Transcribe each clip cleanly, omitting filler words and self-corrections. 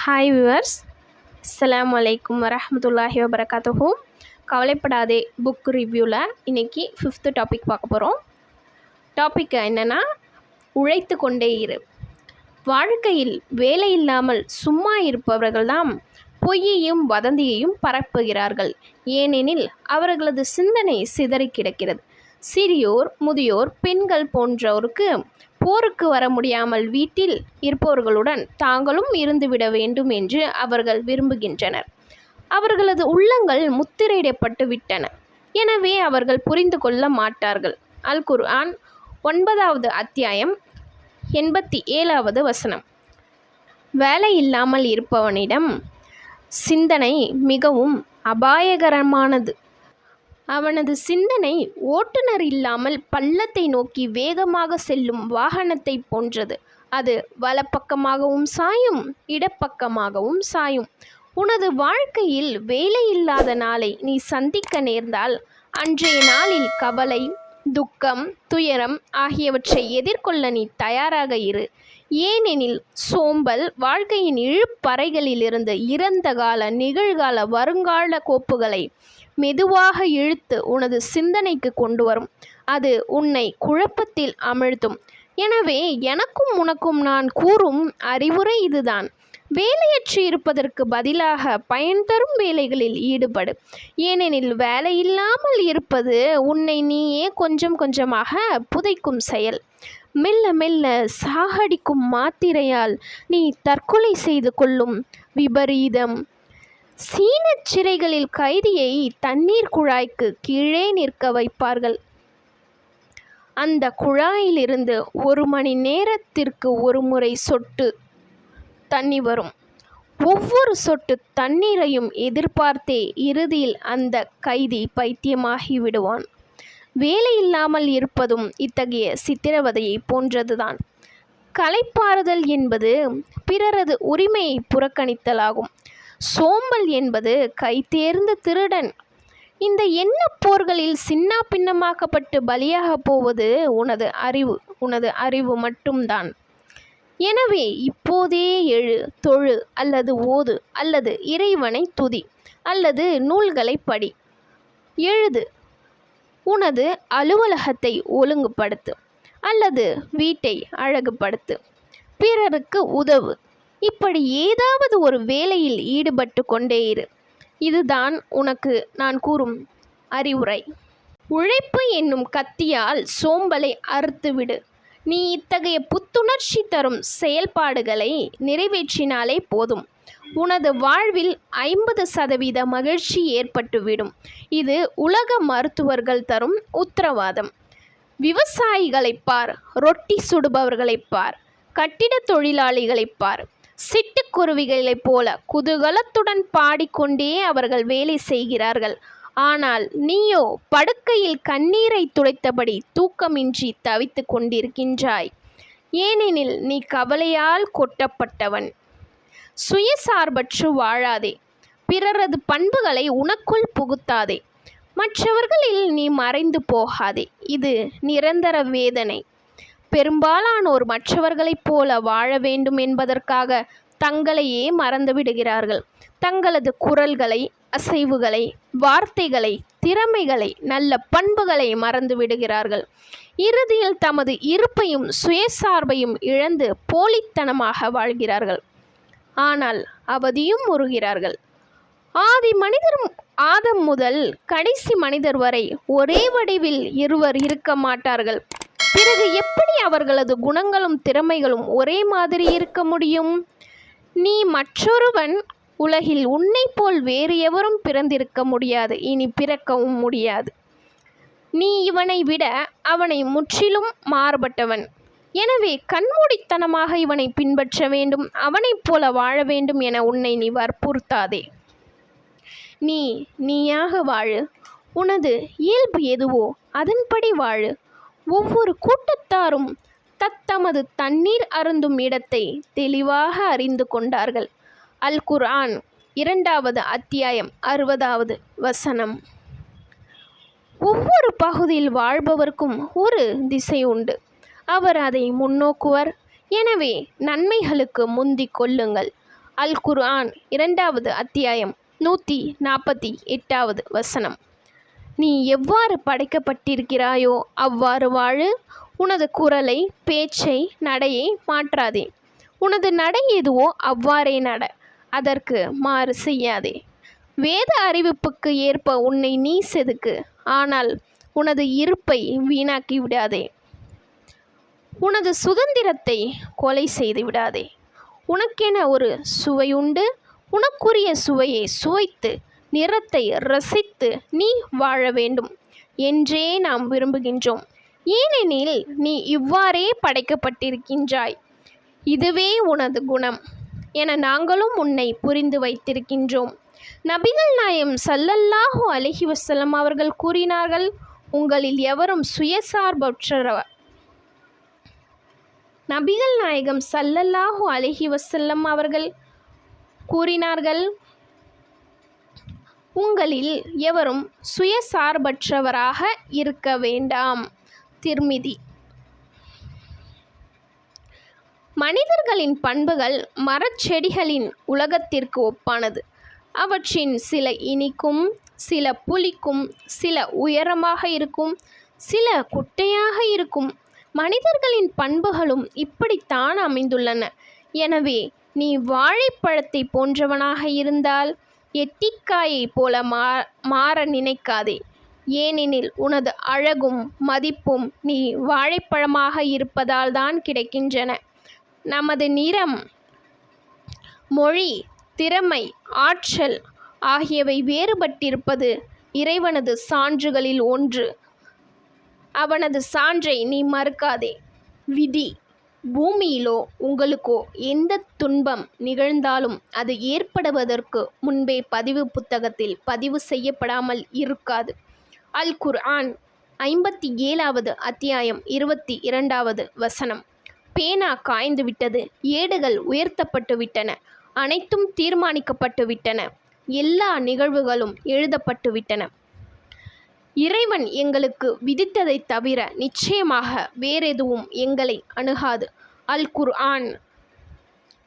Hi viewers, அஸ்ஸலாமு அலைக்கும் வரஹ்மத்துல்லாஹி வபரகாத்துஹு. கவலைப்படாதே புக் ரிவ்யூவில் இன்றைக்கி 5th டாபிக் பார்க்க போகிறோம். டாபிக் என்னென்னா, உழைத்து கொண்டே இரு. வாழ்க்கையில் வேலை இல்லாமல் சும்மா இருப்பவர்கள்தான் பொய்யையும் வதந்தியையும் பரப்புகிறார்கள். ஏனெனில் அவர்களது சிந்தனை சிதறி கிடக்கிறது. சிறியோர், முதியோர், பெண்கள் போன்றோருக்கு போருக்கு வர முடியாமல் வீட்டில் இருப்பவர்களுடன் தாங்களும் இருந்துவிட வேண்டும் என்று அவர்கள் விரும்புகின்றனர். அவர்களது உள்ளங்கள் முத்திரையிடப்பட்டு விட்டன. எனவே அவர்கள் புரிந்து கொள்ள மாட்டார்கள். அல் குர்ஆன் 9வது அத்தியாயம் 87வது வசனம். வேலை இல்லாமல் இருப்பவனிடம் சிந்தனை மிகவும் அபாயகரமானது. அவனது சிந்தனை ஓட்டுநர் இல்லாமல் பள்ளத்தை நோக்கி வேகமாக செல்லும் வாகனத்தை போன்றது. அது வலப்பக்கமாகவும் சாயும், இடப்பக்கமாகவும் சாயும். உனது வாழ்க்கையில் வேலை இல்லாத நாளை நீ சந்திக்க நேர்ந்தால் அன்றைய நாளில் கவலை, துக்கம், துயரம் ஆகியவற்றை எதிர்கொள்ள நீ தயாராக இரு. ஏனெனில் சோம்பல் வாழ்க்கையின் இழுப்பறைகளிலிருந்து இறந்த கால, நிகழ்கால, வருங்கால கோப்புகளை மெதுவாக இழுத்து உனது சிந்தனைக்கு கொண்டு வரும். அது உன்னை குழப்பத்தில் அமிழ்த்தும். எனவே எனக்கும் உனக்கும் நான் கூறும் அறிவுரை இதுதான்: வேலையற்று இருப்பதற்கு பதிலாக பயன் தரும் வேலைகளில் ஈடுபடு. ஏனெனில் வேலை இல்லாமல் இருப்பது உன்னை நீயே கொஞ்சம் கொஞ்சமாக புதைக்கும் செயல். மெல்ல மெல்ல சாகடிக்கும் மாத்திரையால் நீ தற்கொலை செய்து கொள்ளும் விபரீதம். சீன சிறைகளில் கைதியை தண்ணீர் குழாய்க்கு கீழே நிற்க வைப்பார்கள். அந்த குழாயிலிருந்து 1 மணி நேரத்திற்கு ஒரு முறை சொட்டு தண்ணி வரும். ஒவ்வொரு சொட்டு தண்ணீரையும் எதிர்பார்த்தே இறுதியில் அந்த கைதி பைத்தியமாகி விடுவான். வேலை இல்லாமல் இருப்பதும் இத்தகைய சித்திரவதையை போன்றதுதான். களைப்பாறுதல் என்பது பிறரது உரிமையை புறக்கணித்தலாகும். சோம்பல் என்பது கைதேர்ந்த திருடன். இந்த எண்ணப்போர்களில் சின்ன பின்னமாக்கப்பட்டு பலியாக போவது உனது அறிவு மட்டும்தான். எனவே இப்போதே எழு, தொழு அல்லது ஓது, அல்லது இறைவனை துதி, அல்லது நூல்களை படி. எழுது, உனது அலுவலகத்தை ஒழுங்குபடுத்து, அல்லது வீட்டை அழகுபடுத்து, பிறருக்கு உதவு. இப்படி ஏதாவது ஒரு வேலையில் ஈடுபட்டு கொண்டே இரு. இதுதான் உனக்கு நான் கூறும் அறிவுரை. உழைப்பு என்னும் கத்தியால் சோம்பலை அறுத்துவிடு. நீ இத்தகைய புத்துணர்ச்சி தரும் செயல்பாடுகளை நிறைவேற்றினாலே போதும். உனது வாழ்வில் 50% மகிழ்ச்சி ஏற்பட்டுவிடும். இது உலக மருத்துவர்கள் தரும் உத்தரவாதம். விவசாயிகளைப் பார், ரொட்டி சுடுபவர்களைப் பார், கட்டிட தொழிலாளிகளைப் பார். சிட்டுக்குருவிகளைப் போல குதூகலத்துடன் பாடிக்கொண்டே அவர்கள் வேலை செய்கிறார்கள். ஆனால் நீயோ படுக்கையில் கண்ணீரை துடைத்தபடி தூக்கமின்றி தவித்து கொண்டிருக்கின்றாய். ஏனெனில் நீ கவலையால் கொட்டப்பட்டவன். சுயசார்பற்று வாழாதே. பிறரது பண்புகளை உனக்குள் புகுத்தாதே. மற்றவர்களில் நீ மறைந்து போகாதே. இது நிரந்தர வேதனை. பெரும்பாலானோர் மற்றவர்களைப் போல வாழ வேண்டும் என்பதற்காக தங்களையே மறந்துவிடுகிறார்கள். தங்களது குரல்களை, அசைவுகளை, வார்த்தைகளை, திறமைகளை, நல்ல பண்புகளை மறந்து விடுகிறார்கள். இறுதியில் தமது இருப்பையும் சுயசார்பையும் இழந்து போலித்தனமாக வாழ்கிறார்கள். ஆனால் அவதியும் உறுகிறார்கள். ஆதி மனிதர் ஆதம் முதல் கடைசி மனிதர் வரை ஒரே வடிவில் இருவர் இருக்க மாட்டார்கள். பிறகு எப்படி அவர்களது குணங்களும் திறமைகளும் ஒரே மாதிரி இருக்க முடியும்? நீ மற்றொருவன். உலகில் உன்னை போல் வேறு எவரும் பிறந்திருக்க முடியாது, இனி பிறக்கவும் முடியாது. நீ இவனை விட அவனை முற்றிலும் மாறுபட்டவன். எனவே கண்மூடித்தனமாக இவனை பின்பற்ற வேண்டும், அவனைப் போல வாழ வேண்டும் என உன்னை நீ வற்புறுத்தாதே. நீயாக வாழு. உனது இயல்பு எதுவோ அதன்படி வாழு. ஒவ்வொரு கூட்டத்தாரும் தத்தமது தண்ணீர் அருந்தும் இடத்தை தெளிவாக அறிந்து கொண்டார்கள். அல் குர்ஆன் 2வது அத்தியாயம் 60வது வசனம். ஒவ்வொரு பகுதியில் வாழ்பவர்க்கும் ஒரு திசை உண்டு. அவர் அதை முன்னோக்குவர். எனவே நன்மைகளுக்கு முந்திக் கொள்ளுங்கள். அல் குர்ஆன் 2வது அத்தியாயம் 148வது வசனம். நீ எவ்வாறு படைக்கப்பட்டிருக்கிறாயோ அவ்வாறு வாழு. உனது குரலை, பேச்சை, நடையை மாற்றாதே. உனது நடை எதுவோ அவ்வாறே நட. அதற்கு மாறு செய்யாதே. வேத அறிவிப்புக்கு ஏற்ப உன்னை நீ செதுக்கு. ஆனால் உனது இருப்பை வீணாக்கி விடாதே. உனது சுதந்திரத்தை கொலை செய்து விடாதே. உனக்கென ஒரு சுவையுண்டு. உனக்குரிய சுவையை சுவைத்து நிறத்தை ரசித்து நீ வாழ வேண்டும் என்றே நாம் விரும்புகின்றோம். ஏனெனில் நீ இவ்வாறே படைக்கப்பட்டிருக்கின்றாய். இதுவே உனது குணம் என நாங்களும் உன்னை புரிந்து வைத்திருக்கின்றோம். நபிகள் நாயகம் ஸல்லல்லாஹு அலைஹி வஸல்லம் அவர்கள் கூறினார்கள், உங்களில் எவரும் நபிகள் நாயகம் ஸல்லல்லாஹு அலைஹி வஸல்லம் அவர்கள் கூறினார்கள், உங்களில் எவரும் சுயசார்பற்றவராக இருக்க வேண்டாம். திர்மிதி. மனிதர்களின் பண்புகள் மரச்செடிகளின் உலகத்திற்கு ஒப்பானது. அவற்றின் சில இனிக்கும், சில புளிக்கும், சில உயரமாக இருக்கும், சில குட்டையாக இருக்கும். மனிதர்களின் பண்புகளும் இப்படித்தான் அமைந்துள்ளன. எனவே நீ வாழைப்பழத்தை போன்றவனாக இருந்தால் எட்டிக்காயை போல மாற நினைக்காதே. ஏனெனில் உனது அழகும் மதிப்பும் நீ வாழைப்பழமாக இருப்பதால் தான் கிடைக்கின்றன. நமது நிறம், மொழி, திறமை, ஆற்றல் ஆகியவை வேறுபட்டிருப்பது இறைவனது சான்றுகளில் ஒன்று. அவனது சான்றை நீ மறுக்காதே. விதி. பூமியிலோ உங்களுக்கோ எந்த துன்பம் நிகழ்ந்தாலும் அது ஏற்படுவதற்கு முன்பே பதிவு புத்தகத்தில் பதிவு செய்யப்படாமல் இருக்காது. அல் குர்ஆன் 57வது அத்தியாயம் 22வது வசனம். பேனா காய்ந்து விட்டது. ஏடுகள் உயர்த்தப்பட்டு விட்டன. அனைத்தும் தீர்மானிக்கப்பட்டு விட்டன. எல்லா நிகழ்வுகளும் எழுதப்பட்டு விட்டன. இறைவன் எங்களுக்கு விதித்ததை தவிர நிச்சயமாக வேறெதுவும் எங்களை அணுகாது. அல் குர்ஆன்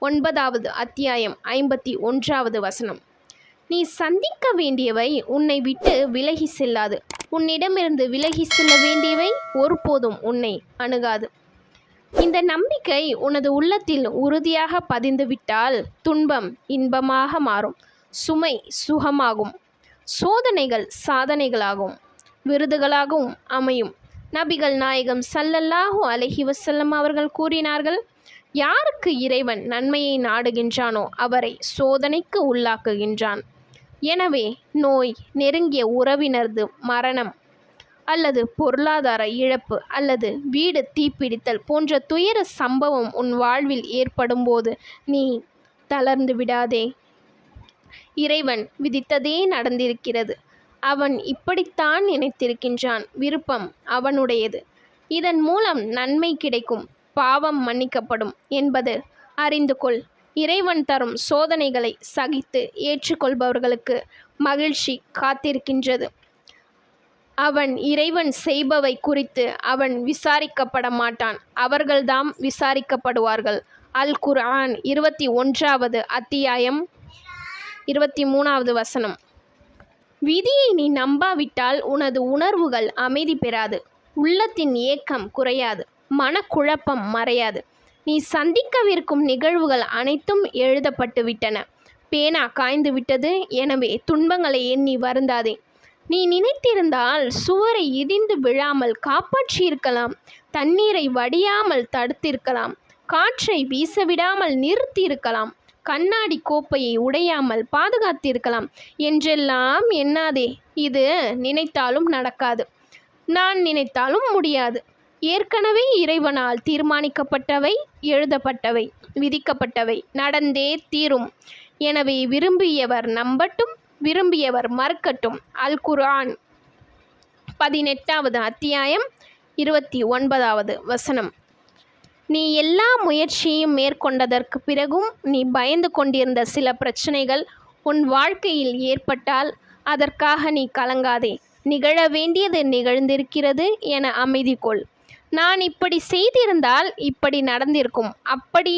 9வது அத்தியாயம் 51வது வசனம். நீ சந்திக்க வேண்டியவை உன்னை விட்டு விலகி செல்லாது. உன்னிடமிருந்து விலகி செல்ல வேண்டியவை ஒருபோதும் உன்னை அணுகாது. இந்த நம்பிக்கை உனது உள்ளத்தில் உறுதியாக பதிந்துவிட்டால் துன்பம் இன்பமாக மாறும், சுமை சுகமாகும், சோதனைகள் சாதனைகளாகும், விருதுகளாகவும் அமையும். நபிகள் நாயகம் ஸல்லல்லாஹு அலைஹி வஸல்லம் அவர்கள் கூறினார்கள், யாருக்கு இறைவன் நன்மையை நாடுகின்றானோ அவரை சோதனைக்கு உள்ளாக்குகின்றான். எனவே நோய், நெருங்கிய உறவினரது மரணம் அல்லது பொருளாதார இழப்பு அல்லது வீடு தீப்பிடித்தல் போன்ற துயர சம்பவம் உன் வாழ்வில் ஏற்படும் போது நீ தளர்ந்து விடாதே. இறைவன் விதித்ததே நடந்திருக்கிறது. அவன் இப்படித்தான் நினைத்திருக்கின்றான். விருப்பம் அவனுடையது. இதன் மூலம் நன்மை கிடைக்கும், பாவம் மன்னிக்கப்படும் என்பது அறிந்து கொள். இறைவன் தரும் சோதனைகளை சகித்து ஏற்றுக்கொள்பவர்களுக்கு மகிழ்ச்சி காத்திருக்கின்றது. இறைவன் செய்பவை குறித்து அவன் விசாரிக்கப்பட மாட்டான். அவர்கள்தாம் விசாரிக்கப்படுவார்கள். அல் குர்ஆன் 21வது அத்தியாயம் 23வது வசனம். விதியை நீ நம்பாவிட்டால் உனது உணர்வுகள் அமைதி பெறாது. உள்ளத்தின் ஏக்கம் குறையாது. மனக்குழப்பம் மறையாது. நீ சந்திக்கவிருக்கும் நிகழ்வுகள் அனைத்தும் எழுதப்பட்டு விட்டன. பேனா காய்ந்து விட்டது. எனவே துன்பங்களை எண்ணி வருந்தாதே. நீ நினைத்திருந்தால் சுவரை இடிந்து விழாமல் காப்பாற்றியிருக்கலாம். தண்ணீரை வடியாமல் தடுத்திருக்கலாம். காற்றை வீசவிடாமல் நிறுத்தியிருக்கலாம். கண்ணாடி கோப்பையை உடையாமல் பாதுகாத்திருக்கலாம் என்றெல்லாம் எண்ணாதே. இது நினைத்தாலும் நடக்காது. நான் நினைத்தாலும் முடியாது. ஏற்கனவே இறைவனால் தீர்மானிக்கப்பட்டவை, எழுதப்பட்டவை, விதிக்கப்பட்டவை நடந்தே தீரும். எனவே விரும்பியவர் நம்பட்டும், விரும்பியவர் மறுக்கட்டும். அல் குர்ஆன் 18வது அத்தியாயம் 29வது வசனம். நீ எல்லா முயற்சியையும் மேற்கொண்டதற்கு பிறகும் நீ பயந்து கொண்டிருந்த சில பிரச்சனைகள் உன் வாழ்க்கையில் ஏற்பட்டால் அதற்காக நீ கலங்காதே. நிகழ வேண்டியது நிகழ்ந்திருக்கிறது என அமைதி கொள். நான் இப்படி செய்திருந்தால் இப்படி நடந்திருக்கும், அப்படி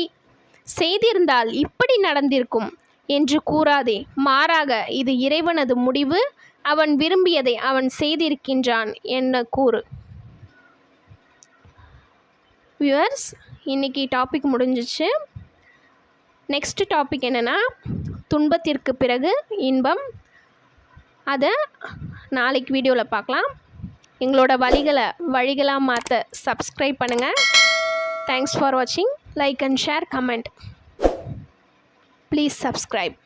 செய்திருந்தால் இப்படி நடந்திருக்கும் என்று கூறாதே. மாறாக இது இறைவனது முடிவு, அவன் விரும்பியதை அவன் செய்திருக்கின்றான் என்ன கூறு. வியூவர்ஸ், இன்னைக்கு டாபிக் முடிஞ்சிச்சு. நெக்ஸ்ட் டாபிக் என்னென்னா துன்பத்திற்கு பிறகு இன்பம். அதை நாளைக்கு வீடியோவில் பார்க்கலாம். எங்களோட வழிகளாக மாற்ற சப்ஸ்கிரைப் பண்ணுங்கள். தேங்க்ஸ் ஃபார் வாட்சிங். Like and share, comment. Please subscribe.